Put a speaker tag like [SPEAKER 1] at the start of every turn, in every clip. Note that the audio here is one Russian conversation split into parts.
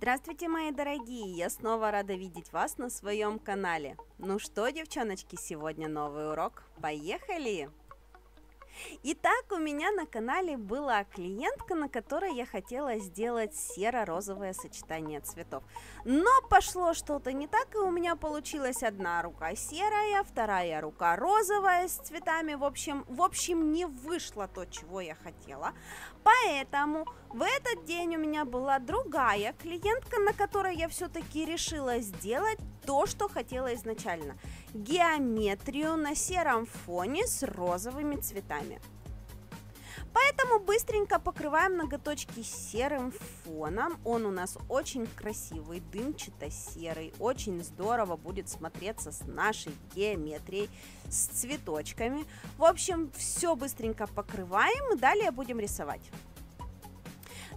[SPEAKER 1] Здравствуйте, мои дорогие! Я снова рада видеть вас на своем канале. Ну что, девчоночки, сегодня новый урок. Поехали! Итак, у меня на канале была клиентка, на которой я хотела сделать серо-розовое сочетание цветов. Но пошло что-то не так, и у меня получилась одна рука серая, вторая рука розовая с цветами. В общем, не вышло то, чего я хотела. Поэтому в этот день у меня была другая клиентка, на которой я все-таки решила сделать то, что хотела изначально. Геометрию на сером фоне с розовыми цветами. Поэтому быстренько покрываем ноготочки серым фоном. Он у нас очень красивый, дымчато-серый. Очень здорово будет смотреться с нашей геометрией, с цветочками. В общем, все быстренько покрываем и далее будем рисовать.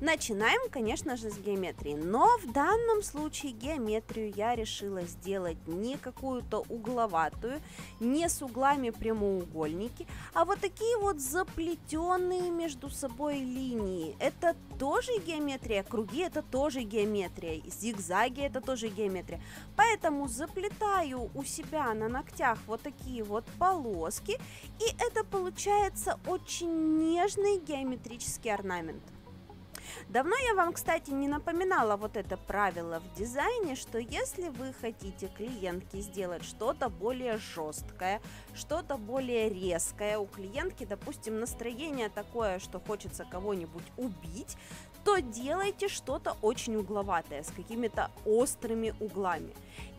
[SPEAKER 1] Начинаем, конечно же, с геометрии, но в данном случае геометрию я решила сделать не какую-то угловатую, не с углами прямоугольники, а вот такие вот заплетенные между собой линии. Это тоже геометрия, круги это тоже геометрия, зигзаги это тоже геометрия. Поэтому заплетаю у себя на ногтях вот такие вот полоски, и это получается очень нежный геометрический орнамент. Давно я вам, кстати, не напоминала вот это правило в дизайне, что если вы хотите клиентке сделать что-то более жесткое, что-то более резкое, у клиентки, допустим, настроение такое, что хочется кого-нибудь убить, то делайте что-то очень угловатое, с какими-то острыми углами.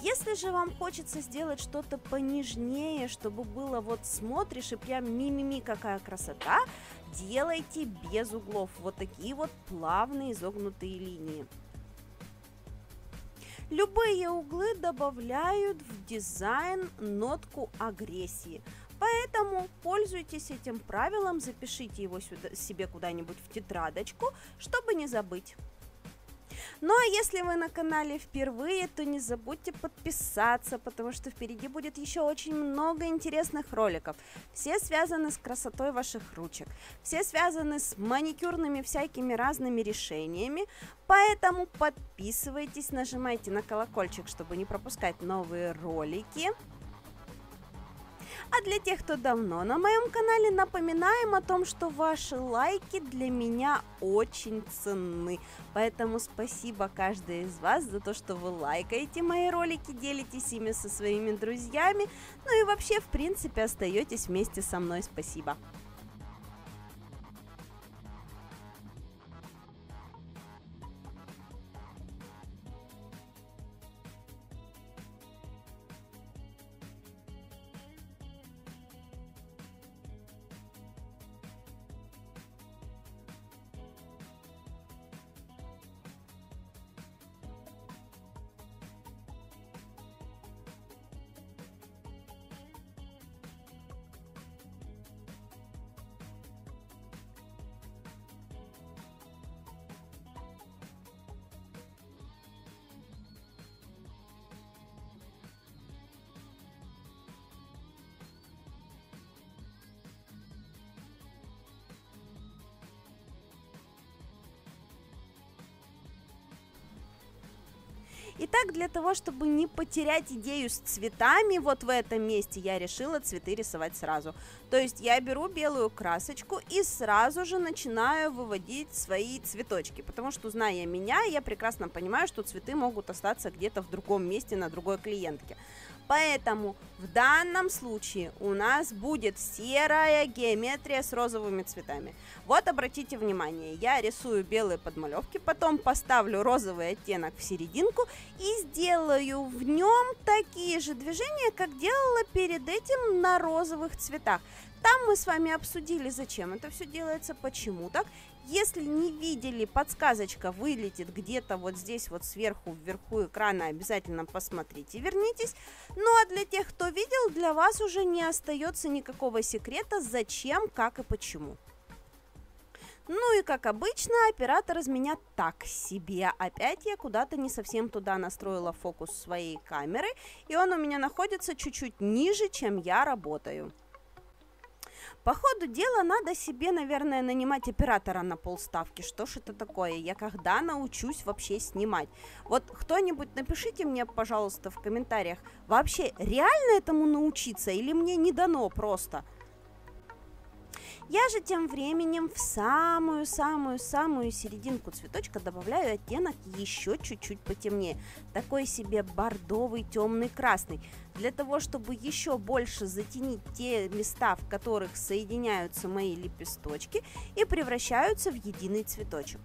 [SPEAKER 1] Если же вам хочется сделать что-то понежнее, чтобы было вот смотришь и прям ми-ми-ми, какая красота, делайте без углов, вот такие вот плавные изогнутые линии. Любые углы добавляют в дизайн нотку агрессии. Поэтому пользуйтесь этим правилом, запишите его себе куда-нибудь в тетрадочку, чтобы не забыть. Ну а если вы на канале впервые, то не забудьте подписаться, потому что впереди будет еще очень много интересных роликов. Все связаны с красотой ваших ручек, все связаны с маникюрными всякими разными решениями. Поэтому подписывайтесь, нажимайте на колокольчик, чтобы не пропускать новые ролики. А для тех, кто давно на моем канале, напоминаем о том, что ваши лайки для меня очень ценны. Поэтому спасибо каждой из вас за то, что вы лайкаете мои ролики, делитесь ими со своими друзьями, ну и вообще, в принципе, остаетесь вместе со мной. Спасибо. Итак, для того, чтобы не потерять идею с цветами, вот в этом месте я решила цветы рисовать сразу. То есть я беру белую красочку и сразу же начинаю выводить свои цветочки, потому что, зная меня, я прекрасно понимаю, что цветы могут остаться где-то в другом месте на другой клиентке. Поэтому в данном случае у нас будет серая геометрия с розовыми цветами. Вот обратите внимание, я рисую белые подмалевки, потом поставлю розовый оттенок в серединку и сделаю в нем такие же движения, как делала перед этим на розовых цветах. Там мы с вами обсудили, зачем это все делается, почему так. Если не видели, подсказочка вылетит где-то вот здесь вот сверху, вверху экрана, обязательно посмотрите, вернитесь. Ну а для тех, кто видел, для вас уже не остается никакого секрета, зачем, как и почему. Ну и как обычно, оператор из меня так себе. Опять я куда-то не совсем туда настроила фокус своей камеры, и он у меня находится чуть-чуть ниже, чем я работаю. По ходу дела надо себе, наверное, нанимать оператора на полставки. Что ж это такое? Я когда научусь вообще снимать? Вот кто-нибудь напишите мне, пожалуйста, в комментариях, вообще реально этому научиться или мне не дано просто? Я же тем временем в самую-самую-самую серединку цветочка добавляю оттенок еще чуть-чуть потемнее. Такой себе бордовый, темный, красный. Для того, чтобы еще больше затенить те места, в которых соединяются мои лепесточки и превращаются в единый цветочек.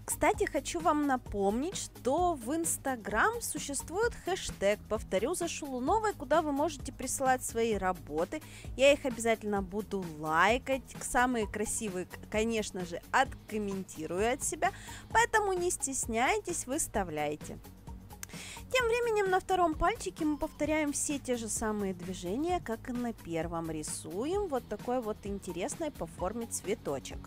[SPEAKER 1] Кстати, хочу вам напомнить, что в Инстаграм существует хэштег «Повторю за Шалуновой», куда вы можете присылать свои работы. Я их обязательно буду лайкать. Самые красивые, конечно же, откомментирую от себя, поэтому не стесняйтесь, выставляйте. Тем временем на втором пальчике мы повторяем все те же самые движения, как и на первом. Рисуем вот такой вот интересный по форме цветочек.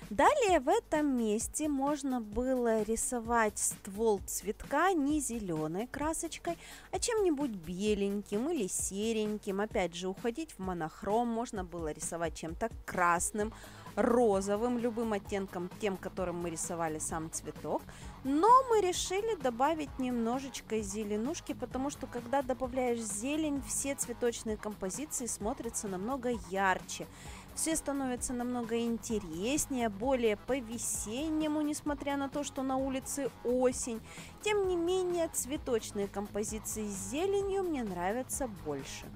[SPEAKER 1] Далее в этом месте можно было рисовать ствол цветка не зеленой красочкой, а чем-нибудь беленьким или сереньким. Опять же, уходить в монохром, можно было рисовать чем-то красным, розовым, любым оттенком, тем, которым мы рисовали сам цветок. Но мы решили добавить немножечко зеленушки, потому что когда добавляешь зелень, все цветочные композиции смотрятся намного ярче. Все становится намного интереснее, более по-весеннему, несмотря на то, что на улице осень. Тем не менее, цветочные композиции с зеленью мне нравятся больше.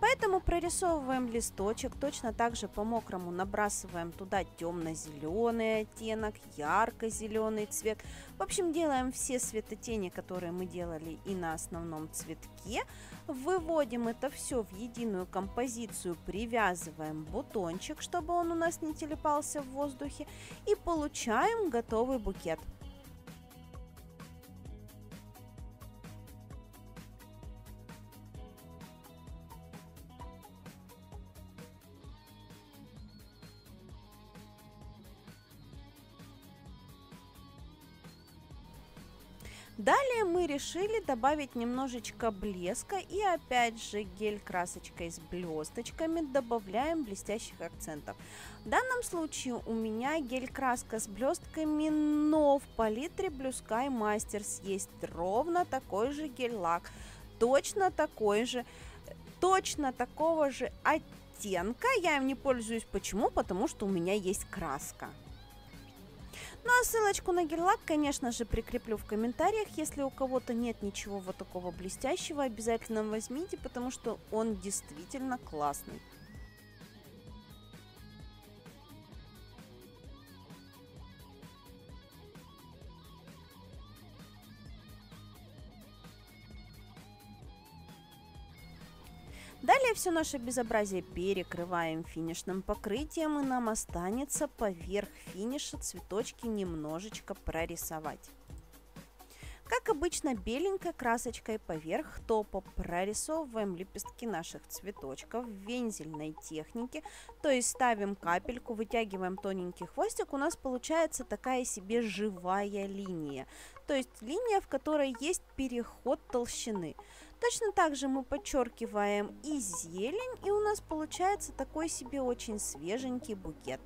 [SPEAKER 1] Поэтому прорисовываем листочек, точно так же по-мокрому набрасываем туда темно-зеленый оттенок, ярко-зеленый цвет. В общем, делаем все светотени, которые мы делали и на основном цветке. Выводим это все в единую композицию, привязываем бутончик, чтобы он у нас не телепался в воздухе, и получаем готовый букет. Далее мы решили добавить немножечко блеска и опять же гель-красочкой с блесточками добавляем блестящих акцентов. В данном случае у меня гель-краска с блестками, но в палитре Blue Sky Masters есть ровно такой же гель-лак, точно такой же, точно такого же оттенка. Я им не пользуюсь. Почему? Потому что у меня есть краска. Ну а ссылочку на гель-лак, конечно же, прикреплю в комментариях. Если у кого-то нет ничего вот такого блестящего, обязательно возьмите, потому что он действительно классный. Далее все наше безобразие перекрываем финишным покрытием, и нам останется поверх финиша цветочки немножечко прорисовать. Как обычно, беленькой красочкой поверх топа прорисовываем лепестки наших цветочков в вензельной технике, то есть ставим капельку, вытягиваем тоненький хвостик, у нас получается такая себе живая линия, то есть линия, в которой есть переход толщины. Точно так же мы подчеркиваем и зелень, и у нас получается такой себе очень свеженький букет.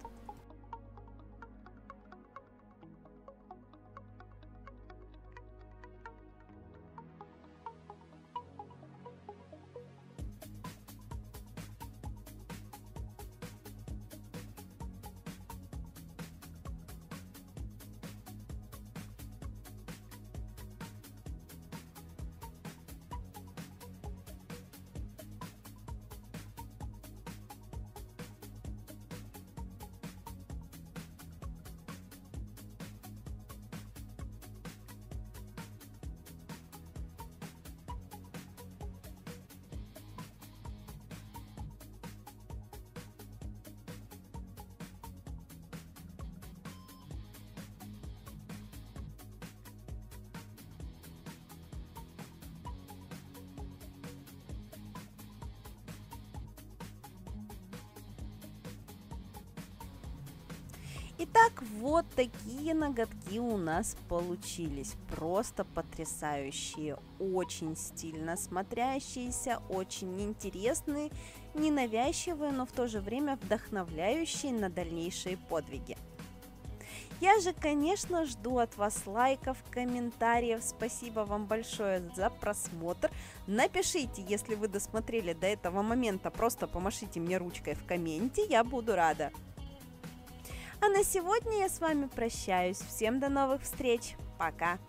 [SPEAKER 1] Итак, вот такие ноготки у нас получились. Просто потрясающие, очень стильно смотрящиеся, очень интересные, ненавязчивые, но в то же время вдохновляющие на дальнейшие подвиги. Я же, конечно, жду от вас лайков, комментариев. Спасибо вам большое за просмотр. Напишите, если вы досмотрели до этого момента, просто помашите мне ручкой в комменте, я буду рада. А на сегодня я с вами прощаюсь. Всем до новых встреч. Пока.